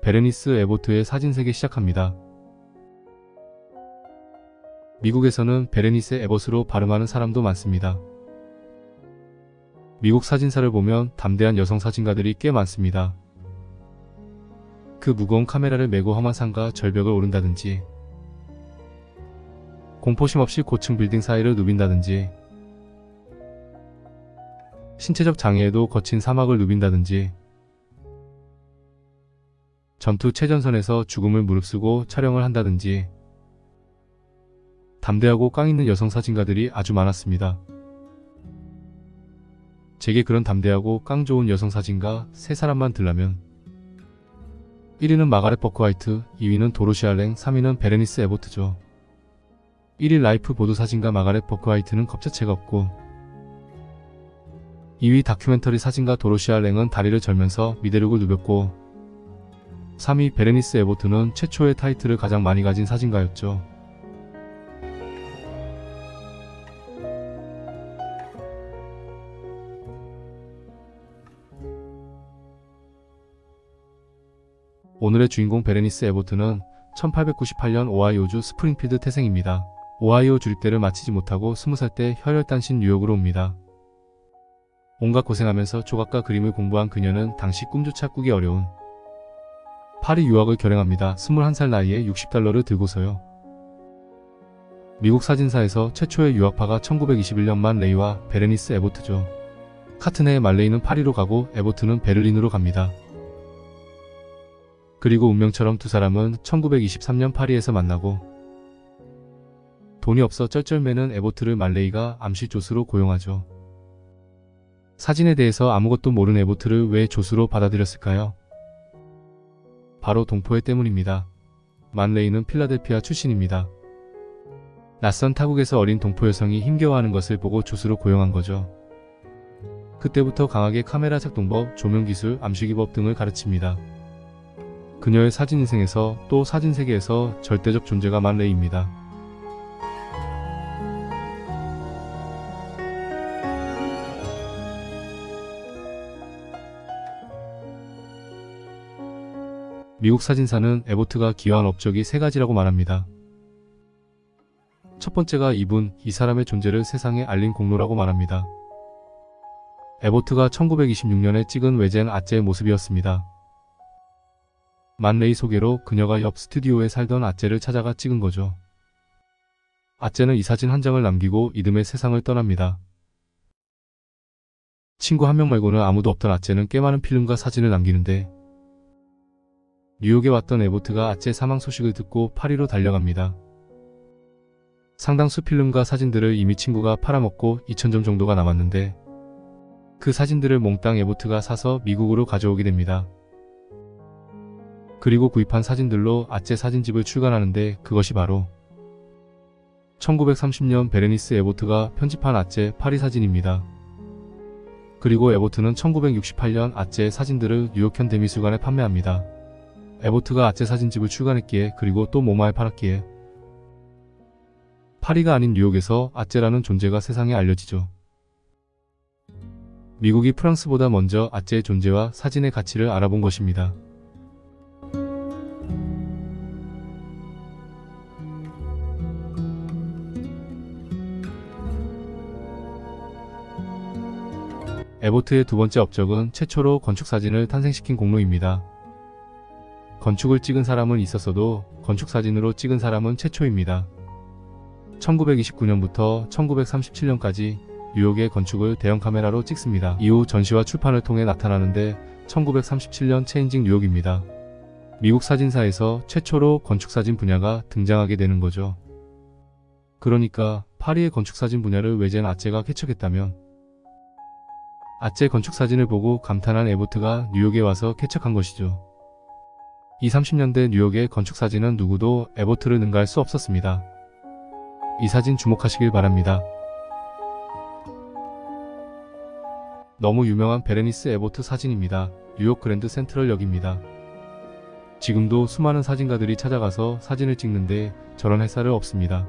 베레니스 에보트의 사진 세계 시작합니다. 미국에서는 베레니스 에봇으로 발음하는 사람도 많습니다. 미국 사진사를 보면 담대한 여성 사진가들이 꽤 많습니다. 그 무거운 카메라를 메고 험한 산과 절벽을 오른다든지, 공포심 없이 고층 빌딩 사이를 누빈다든지, 신체적 장애에도 거친 사막을 누빈다든지, 전투 최전선에서 죽음을 무릅쓰고 촬영을 한다든지, 담대하고 깡 있는 여성 사진가들이 아주 많았습니다. 제게 그런 담대하고 깡 좋은 여성 사진가 3사람만 들라면 1위는 마가렛 버크화이트, 2위는 도로시 알랭, 3위는 베레니스 에보트죠. 1위 라이프 보도 사진가 마가렛 버크화이트는 겁자체가 없고, 2위 다큐멘터리 사진가 도로시 알랭은 다리를 절면서 미대륙을 누볐고, 3위 베레니스 에보트는 최초의 타이틀을 가장 많이 가진 사진가였죠. 오늘의 주인공 베레니스 에보트는 1898년 오하이오주 스프링필드 태생입니다. 오하이오 주립대를 마치지 못하고 20살 때 혈혈단신 뉴욕으로 옵니다. 온갖 고생하면서 조각과 그림을 공부한 그녀는 당시 꿈조차 꾸기 어려운 파리 유학을 결행합니다. 21살 나이에 $60를 들고서요. 미국 사진사에서 최초의 유학파가 1921년 레이와 베레니스 에보트죠. 카트네의 말레이는 파리로 가고 에보트는 베를린으로 갑니다. 그리고 운명처럼 두 사람은 1923년 파리에서 만나고, 돈이 없어 쩔쩔매는 에보트를 말레이가 암시 조수로 고용하죠. 사진에 대해서 아무것도 모르는 에보트를 왜 조수로 받아들였을까요? 바로 동포애 때문입니다. 만레이는 필라델피아 출신입니다. 낯선 타국에서 어린 동포 여성이 힘겨워하는 것을 보고 조수로 고용한 거죠. 그때부터 강하게 카메라 작동법, 조명기술, 암시기법 등을 가르칩니다. 그녀의 사진 인생에서 또 사진 세계에서 절대적 존재가 만레이입니다. 미국 사진사는 에보트가 기여한 업적이 3가지라고 말합니다. 첫 번째가 이 사람의 존재를 세상에 알린 공로라고 말합니다. 에보트가 1926년에 찍은 외젠 아째의 모습이었습니다. 만레이 소개로 그녀가 옆 스튜디오에 살던 아째를 찾아가 찍은 거죠. 아째는 이 사진 한 장을 남기고 이듬해 세상을 떠납니다. 친구 한 명 말고는 아무도 없던 아째는 꽤 많은 필름과 사진을 남기는데, 뉴욕에 왔던 에보트가 아째 사망 소식을 듣고 파리로 달려갑니다. 상당수 필름과 사진들을 이미 친구가 팔아먹고 2,000점 정도가 남았는데, 그 사진들을 몽땅 에보트가 사서 미국으로 가져오게 됩니다. 그리고 구입한 사진들로 아째 사진집을 출간하는데, 그것이 바로 1930년 베레니스 에보트가 편집한 아째 파리 사진입니다. 그리고 에보트는 1968년 아째의 사진들을 뉴욕 현대미술관에 판매합니다. 에보트가 아째 사진집을 출간했기에, 그리고 또 모마에 팔았기에 파리가 아닌 뉴욕에서 아째라는 존재가 세상에 알려지죠. 미국이 프랑스보다 먼저 아째의 존재와 사진의 가치를 알아본 것입니다. 에보트의 두 번째 업적은 최초로 건축사진을 탄생시킨 공로입니다. 건축을 찍은 사람은 있었어도 건축사진으로 찍은 사람은 최초입니다. 1929년부터 1937년까지 뉴욕의 건축을 대형 카메라로 찍습니다. 이후 전시와 출판을 통해 나타나는데 1937년 체인징 뉴욕입니다. 미국 사진사에서 최초로 건축사진 분야가 등장하게 되는 거죠. 그러니까 파리의 건축사진 분야를 외젠 아째가 개척했다면, 아째 건축사진을 보고 감탄한 에보트가 뉴욕에 와서 개척한 것이죠. 20, 30년대 뉴욕의 건축사진은 누구도 에보트를 능가할 수 없었습니다. 이 사진 주목하시길 바랍니다. 너무 유명한 베레니스 에보트 사진입니다. 뉴욕 그랜드 센트럴역입니다. 지금도 수많은 사진가들이 찾아가서 사진을 찍는데 저런 햇살은 없습니다.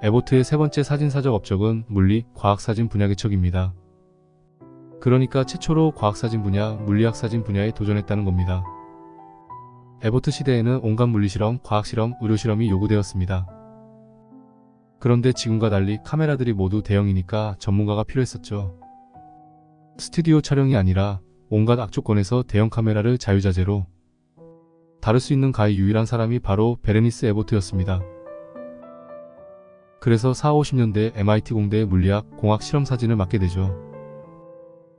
에보트의 세 번째 사진사적 업적은 물리, 과학사진 분야 개척입니다. 그러니까 최초로 과학사진 분야, 물리학사진 분야에 도전했다는 겁니다. 에보트 시대에는 온갖 물리실험, 과학실험, 의료실험이 요구되었습니다. 그런데 지금과 달리 카메라들이 모두 대형이니까 전문가가 필요했었죠. 스튜디오 촬영이 아니라 온갖 악조건에서 대형 카메라를 자유자재로 다룰 수 있는 가히 유일한 사람이 바로 베레니스 에보트였습니다. 그래서 40~50년대 MIT 공대의 물리학, 공학 실험 사진을 맡게 되죠.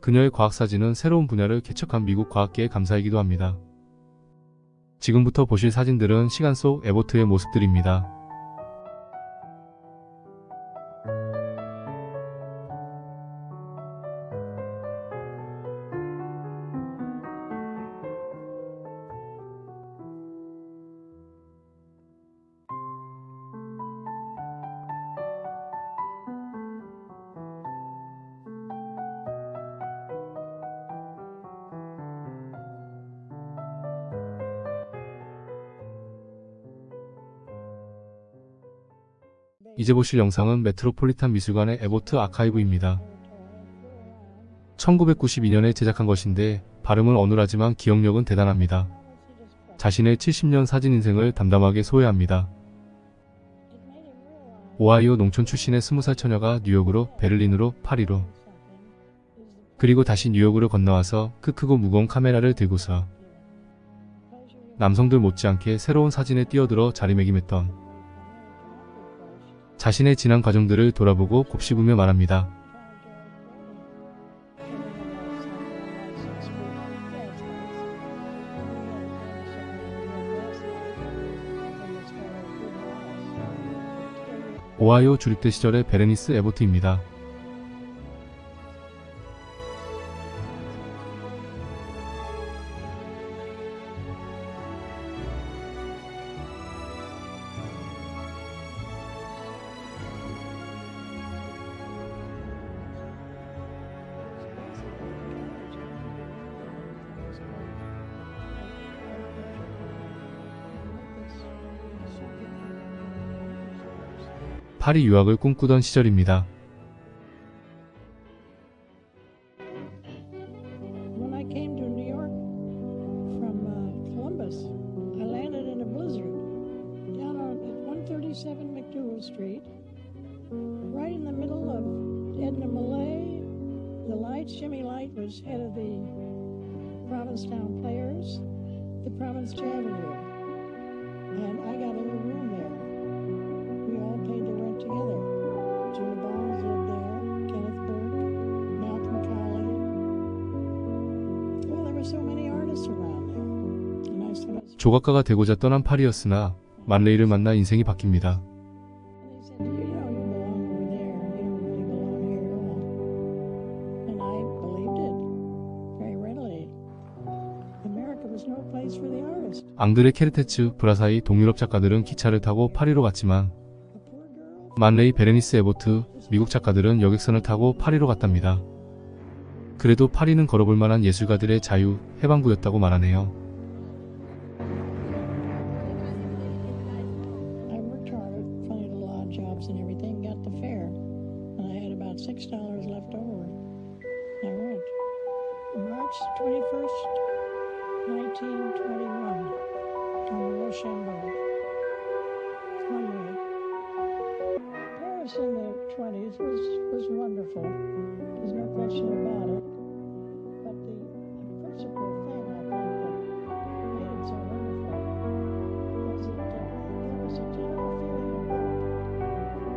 그녀의 과학사진은 새로운 분야를 개척한 미국 과학계의 감사이기도 합니다. 지금부터 보실 사진들은 시간 속 에보트의 모습들입니다. 이제 보실 영상은 메트로폴리탄 미술관의 에보트 아카이브입니다. 1992년에 제작한 것인데 발음은 어눌하지만 기억력은 대단합니다. 자신의 70년 사진 인생을 담담하게 소개합니다. 오하이오 농촌 출신의 20살 처녀가 뉴욕으로, 베를린으로, 파리로, 그리고 다시 뉴욕으로 건너와서 크고 무거운 카메라를 들고서 남성들 못지않게 새로운 사진에 뛰어들어 자리매김했던 자신의 지난 과정들을 돌아보고 곱씹으며 말합니다. 오하이오 주립대 시절의 베레니스 에보트입니다. 파리 유학을 꿈꾸던 시절입니다. When I came to New York from Columbus, I landed in a blizzard down on 137 McDougal Street, right in the middle of Edna Millay. The lights, Jimmy Light was head of the Provincetown Players, the Province Chamberlain, and I got a little room there. We all paid the rent together. Judah Barnes lived there, Kenneth Burke, Malcolm Cowley. Well, there were so many artists around there. And I sort of 조각가가 되고자 떠난 파리였으나 만레이를 만나 인생이 바뀝니다. and they said, you belong over there. You don't really belong here at all. And I believed it very readily. America was no place for the artist. 앙드레 케르테츠, 브라사이 동유럽 작가들은 기차를 타고 파리로 갔지만 The poor girl. 만레이, 베레니스 에보트, 미국 작가들은 여객선을 타고 파리로 갔답니다. 그래도 파리는 걸어볼 만한 예술가들의 자유, 해방구였다고 말하네요. I worked hard, funded a lot of jobs and everything, got the fare, and I had about $6 left over. I went. March 21st, 1921, on the Rochambeau. One way. Paris in the 20s was wonderful. There's no question about it. But the principal thing I think that made it so wonderful was that there was a general feeling of the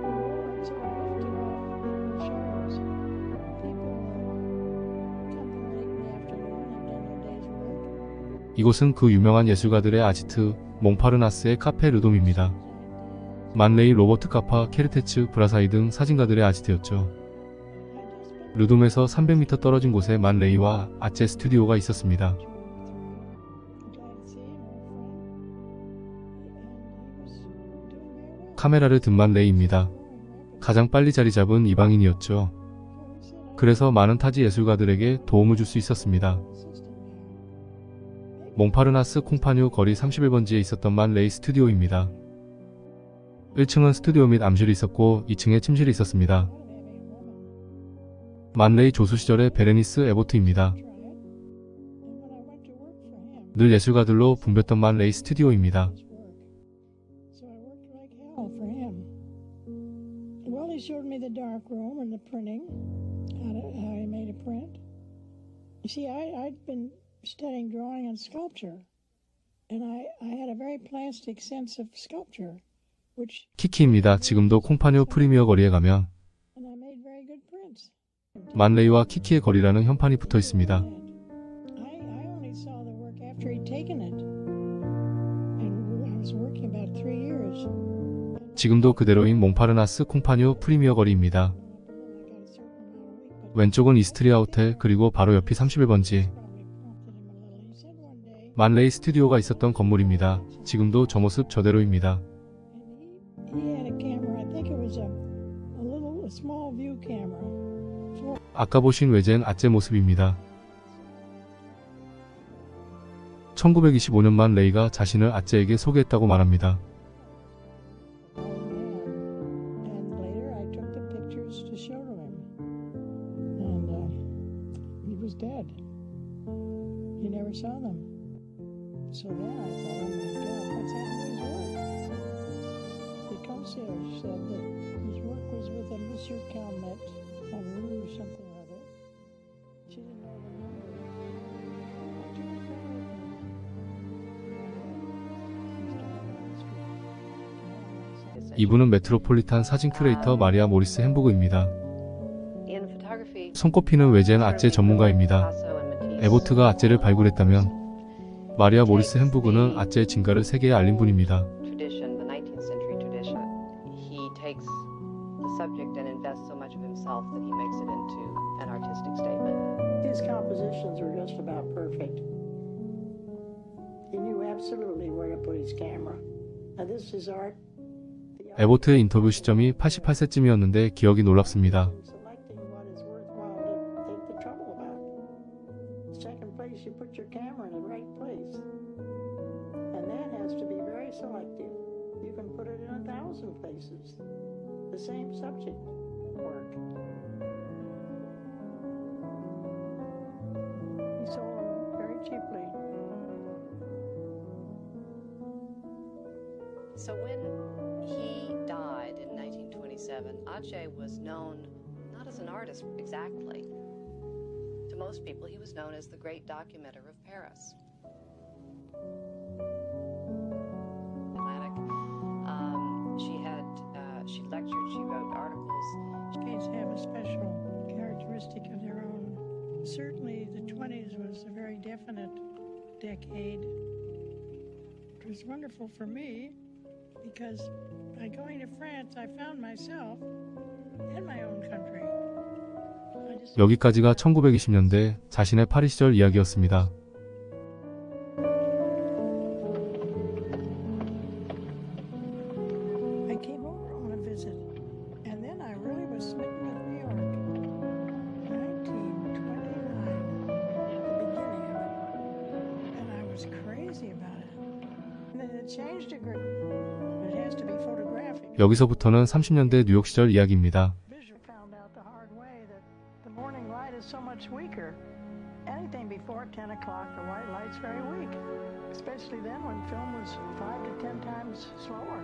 war sort of lifted off people's shoulders. People come from late in the afternoon, they've done their day's work. 이곳은 그 유명한 예술가들의 아지트, 몽파르나스의 카페 르돔입니다. 만레이, 로버트 카파, 케르테츠, 브라사이 등 사진가들의 아지트였죠. 르돔에서 300m 떨어진 곳에 만레이와 아제 스튜디오가 있었습니다. 카메라를 든 만레이입니다. 가장 빨리 자리 잡은 이방인이었죠. 그래서 많은 타지 예술가들에게 도움을 줄 수 있었습니다. 몽파르나스 콩파뉴 거리 31번지에 있었던 만레이 스튜디오입니다. 1층은 스튜디오 및 암실이 있었고 2층에 침실이 있었습니다. 만레이 조수 시절의 베레니스 에보트입니다. 늘 예술가들로 붐볐던 만레이 스튜디오입니다. Well, he showed me the dark room and the printing, how he made a print. You see, I'd been studying drawing and sculpture, and I had a very plastic sense of sculpture, which 키키입니다. 지금도 콩파뇨 프리미어 거리에 가면 and I made very good prints. 만레이와 키키의 거리라는 현판이 붙어 있습니다. I only saw the work after he'd taken it, and I was working about 3 years. 지금도 그대로인 몽파르나스 콩파뇨 프리미어 거리입니다. 왼쪽은 이스트리아 호텔 그리고 바로 옆이 31번지 만레이 스튜디오가 있었던 건물입니다. 지금도 저 모습 저대로입니다. He had a camera. I think it was a little a small view camera. 아까 보신 외제는 아째 모습입니다. 1925년 만레이가 자신을 아째에게 소개했다고 말합니다. And later I took the pictures to show to him. And he was dead. He never saw them. So then I thought, oh my God, what's happened to his work? The concierge said that his work was with a Monsieur Calmet on Rue something or other. She didn't know the number. I took it down with me. 이분은 메트로폴리탄 사진 큐레이터 마리아 모리스 햄부그입니다. 손꼽히는 외제는 아째 전문가입니다. 에보트가 아째를 발굴했다면 마리아 모리스 햄부그는 아째의 진가를 세계에 알린 분입니다. His compositions were just about perfect. He knew absolutely where to put his camera. Now this is art. 에보트의 인터뷰 시점이 88세쯤이었는데 기억이 놀랍습니다. Selecting what is worthwhile to take the trouble about. Second place, you put your camera in the right place. And that has to be very selective. You can put it in 1,000 places. The same subject work. He sold them very cheaply. So when he died in 1927, Aceh was known not as an artist exactly. To most people, he was known as the great documenter of Paris. Atlantic. She lectured, she wrote articles. Decades have a special characteristic of their own. Certainly, the 20s was a very definite decade. It was wonderful for me because by going to France, I found myself in my own country. 여기까지가 1920년대 자신의 파리 시절 이야기였습니다. I came over on a visit, and then I really was smitten with New York. 1929, the beginning of it, and I was crazy about it. And then it changed a great. It has to be photographic. 여기서부터는 30년대 뉴욕 시절 이야기입니다. Visual found out the hard way that the morning light is so much weaker. Anything before 10 o'clock, the white light's very weak, especially then when film was 5 to 10 times slower.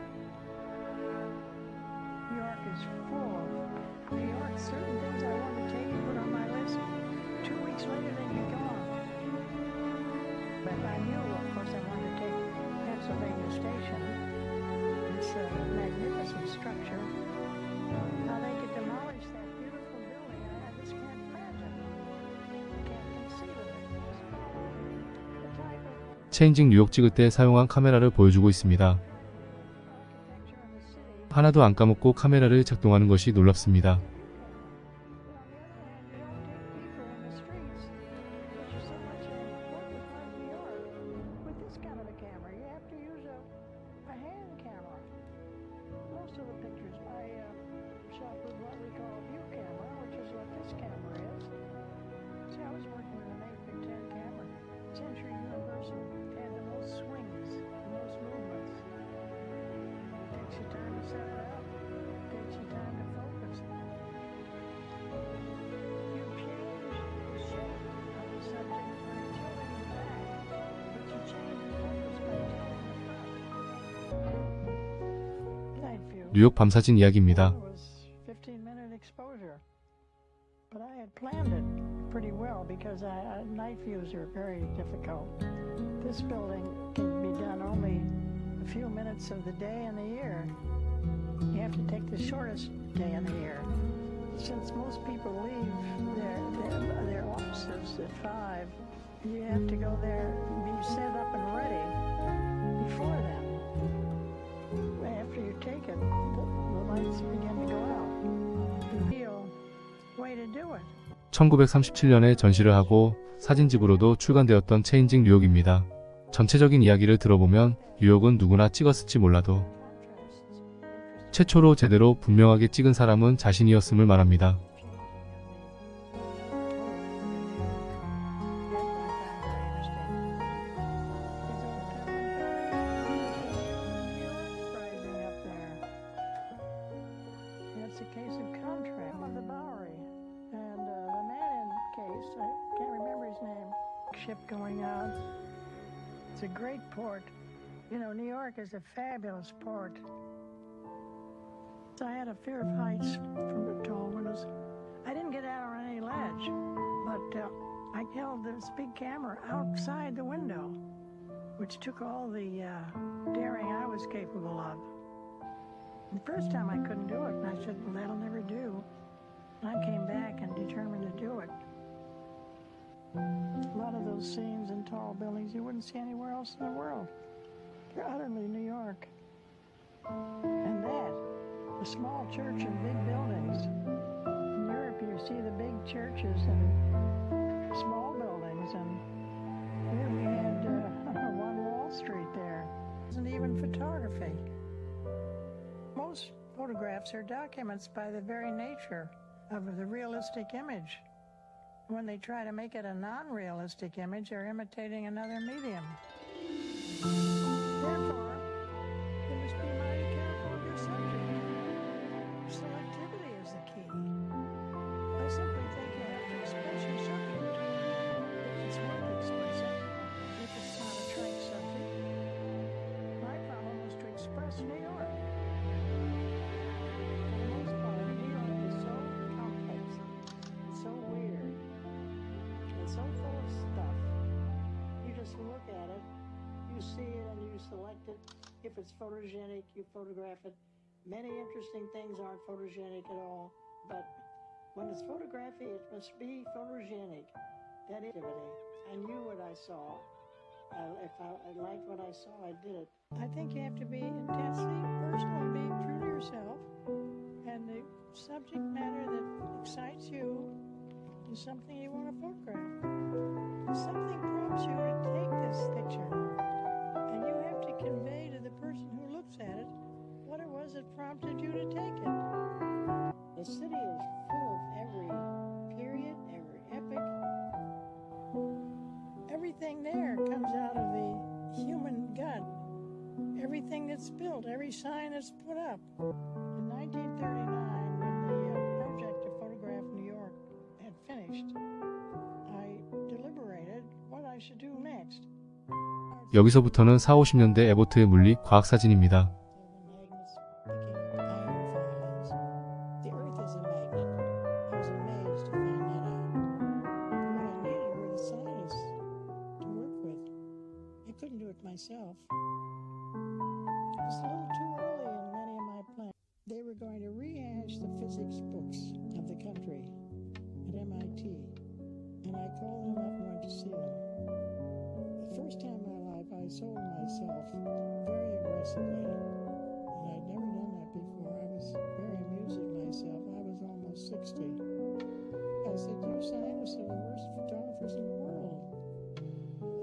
New York is full of New York. Certain things I wanted to take and put on my list. 2 weeks later, they'd be gone. But I knew, of course, I wanted to take Pennsylvania Station. It's a magnificent structure. How they could demolish that beautiful building, I just can't imagine. I can't conceive of it. The type of 체인징 뉴욕 찍을 때 사용한 카메라를 보여주고 있습니다. architecture in the city. 하나도 안 까먹고 카메라를 작동하는 것이 놀랍습니다. You turn to 7 뉴욕 밤사진 이야기입니다. It was 15-minute exposure, but I had planned it pretty well because night views are very difficult. This building can be done only a few minutes of the day in the year. You have to take the shortest day in the year. Since most people leave their offices at 5, you have to go there and be set up and ready before then. After you take it, the lights begin to go out. The real way to do it. 1937년에 전시를 하고 사진집으로도 출간되었던 체인징 뉴욕입니다. 전체적인 이야기를 들어보면 뉴욕은 누구나 찍었을지 몰라도 최초로 제대로 분명하게 찍은 사람은 자신이었음을 말합니다. It's a case of contract of the Bowery, and the man in case, I can't remember his name. Ship going out. It's a great port. You know, New York is a fabulous port. I had a fear of heights from the tall windows. I didn't get out on any ledge, but I held this big camera outside the window, which took all the daring I was capable of. The first time I couldn't do it, and I said, well, that'll never do. And I came back and determined to do it. A lot of those scenes in tall buildings you wouldn't see anywhere else in the world. They're utterly New York. And that, the small church and big buildings. In Europe, you see the big churches and small buildings, and here we had one Wall Street there. It wasn't even photography. Most photographs are documents by the very nature of the realistic image. When they try to make it a non-realistic image, they're imitating another medium. Therefore, you must be mighty careful of your subject. Selectivity is the key. I simply think you have to express your subject. If it's worth expressing, if it's not a trite subject. My problem was to express New York. For the most part, New York is so complex, so weird, and so full of stuff. You just look at it, you see it, and you select it. If it's photogenic, you photograph it. Many interesting things aren't photogenic at all, but when it's photography, it must be photogenic. That activity. I knew what I saw. If I liked what I saw, I did it. I think you have to be intensely personal and be true to yourself. And the subject matter that excites you is something you want to photograph. Something prompts you to take this picture. And you have to convey to the person who looks at it what it was that prompted you to take it. The city is full of every period, every epoch. Everything there comes out of the human gut. Everything that's built, every sign that's put up. In 1939, when the project to photograph New York had finished, I deliberated what I should do next. 여기서부터는 4, 50년대 에보트의 물리 과학사진입니다. The earth is a magnet. I was amazed to find that out. What I needed were the scientists to work with. I couldn't do it myself. It was a little too early in many of my plans. They were going to rehash the physics books of the country at MIT, and I called them up and went to see them. The first time in my life I sold myself very aggressively, and I'd never done that before. I was very amused at myself. I was almost 60. I said, you scientists are the worst photographers in the world.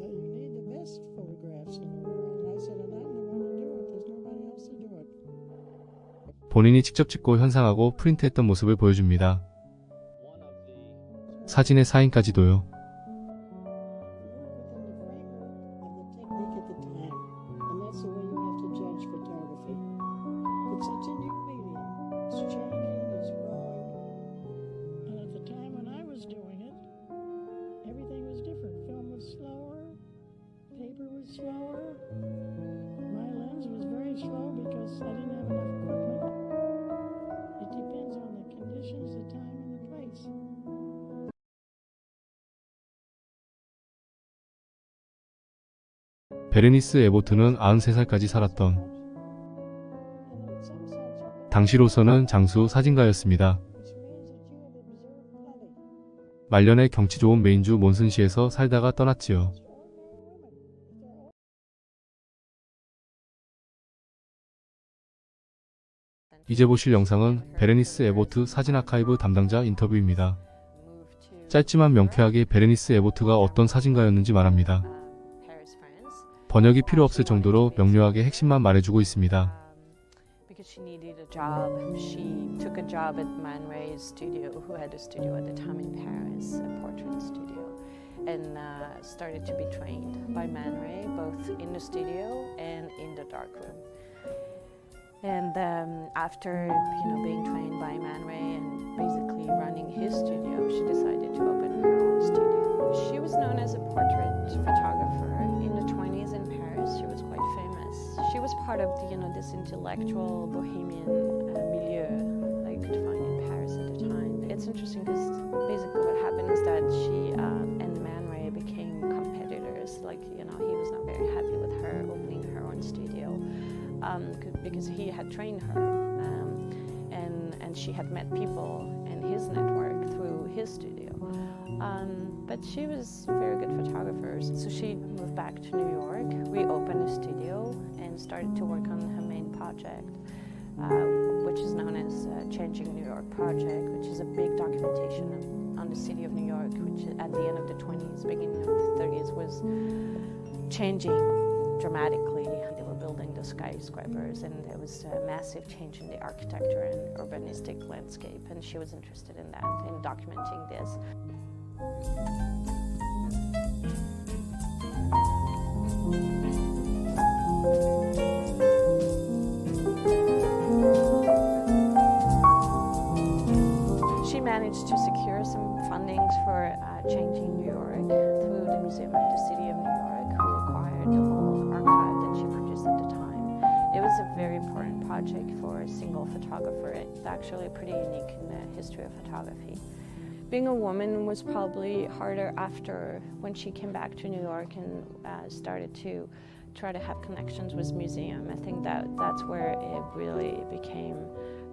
You need the best photographs in the world. And I said, and I'm the one to do it. There's nobody else to do it. 본인이 직접 찍고 현상하고 프린트했던 모습을 보여줍니다. 사진의 사인까지도요. Slower. My lens was very slow because I didn't have enough equipment. 베레니스 에보트는 93살까지 살았던 And in some sense, 당시로서는 장수 사진가였습니다. which means that you have observed plenty. 말년에 경치 좋은 메인주 몬슨시에서 살다가 떠났지요. It's ordinary women. If they're 이제 보실 영상은 베레니스 에보트 사진 아카이브 담당자 인터뷰입니다. 짧지만 명쾌하게 베레니스 에보트가 어떤 사진가였는지 말합니다. 번역이 필요 없을 정도로 명료하게 핵심만 말해주고 있습니다. Because she needed a job, she took a job at Man Ray's studio, who had a studio at the time in Paris, a portrait studio, and started to be trained by Man Ray, both in the studio and in the darkroom. And after being trained by Man Ray and basically running his studio, she decided to open her own studio. She was known as a portrait photographer in the 20s in Paris. She was quite famous. She was part of this intellectual bohemian milieu that you could find in Paris at the time. It's interesting because basically what happened is that she and Man Ray became competitors. Like he was not very happy with her opening her own studio. Because he had trained her, and she had met people in his network through his studio. But she was a very good photographer, so she moved back to New York, reopened a studio, and started to work on her main project, which is known as Changing New York Project, which is a big documentation on the city of New York, which at the end of the 20s, beginning of the 30s, was changing dramatically. They were building the skyscrapers, and there was a massive change in the architecture and urbanistic landscape, and she was interested in that, in documenting this. She managed to secure some fundings for Changing New York through the Museum of the City of New York, who acquired the whole archive that she produced at the time. It was a very important project for a single photographer. It's actually pretty unique in the history of photography. Being a woman was probably harder after when she came back to New York and started to try to have connections with museum. I think that's where it really became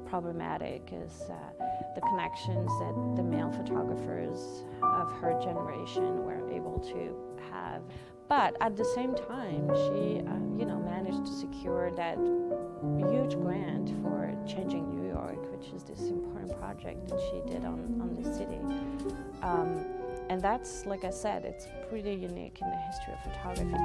problematic, is the connections that the male photographers of her generation were able to have. But at the same time, she managed to secure that huge grant for Changing New York, which is this important project that she did on the city. And that's, like I said, it's pretty unique in the history of photography.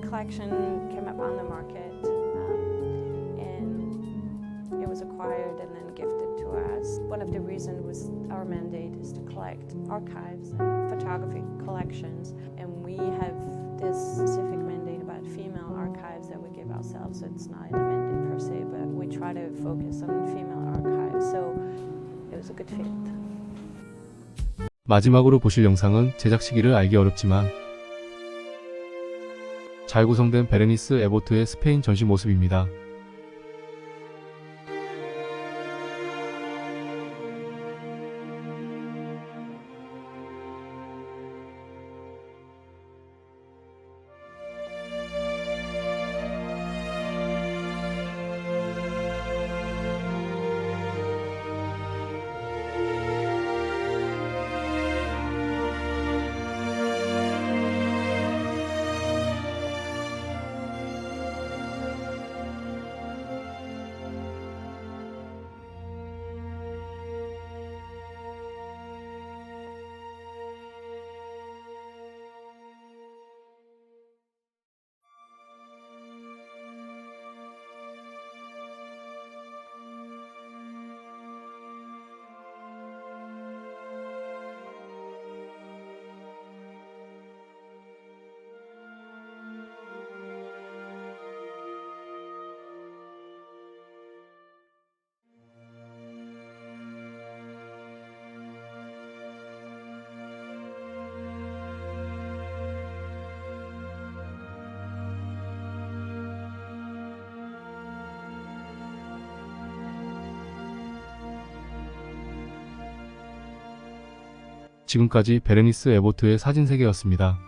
Collection came up on the market, and it was acquired and then gifted to us. One of the reasons was our mandate is to collect archives and photography collections, and we have this specific mandate about female archives that we give ourselves. So it's not a mandate per se, but we try to focus on female archives. So it was a good fit. 마지막으로 보실 영상은 제작 시기를 알기 어렵지만 잘 구성된 베레니스 에보트의 스페인 전시 모습입니다. 지금까지 베레니스 에보트의 사진 세계였습니다.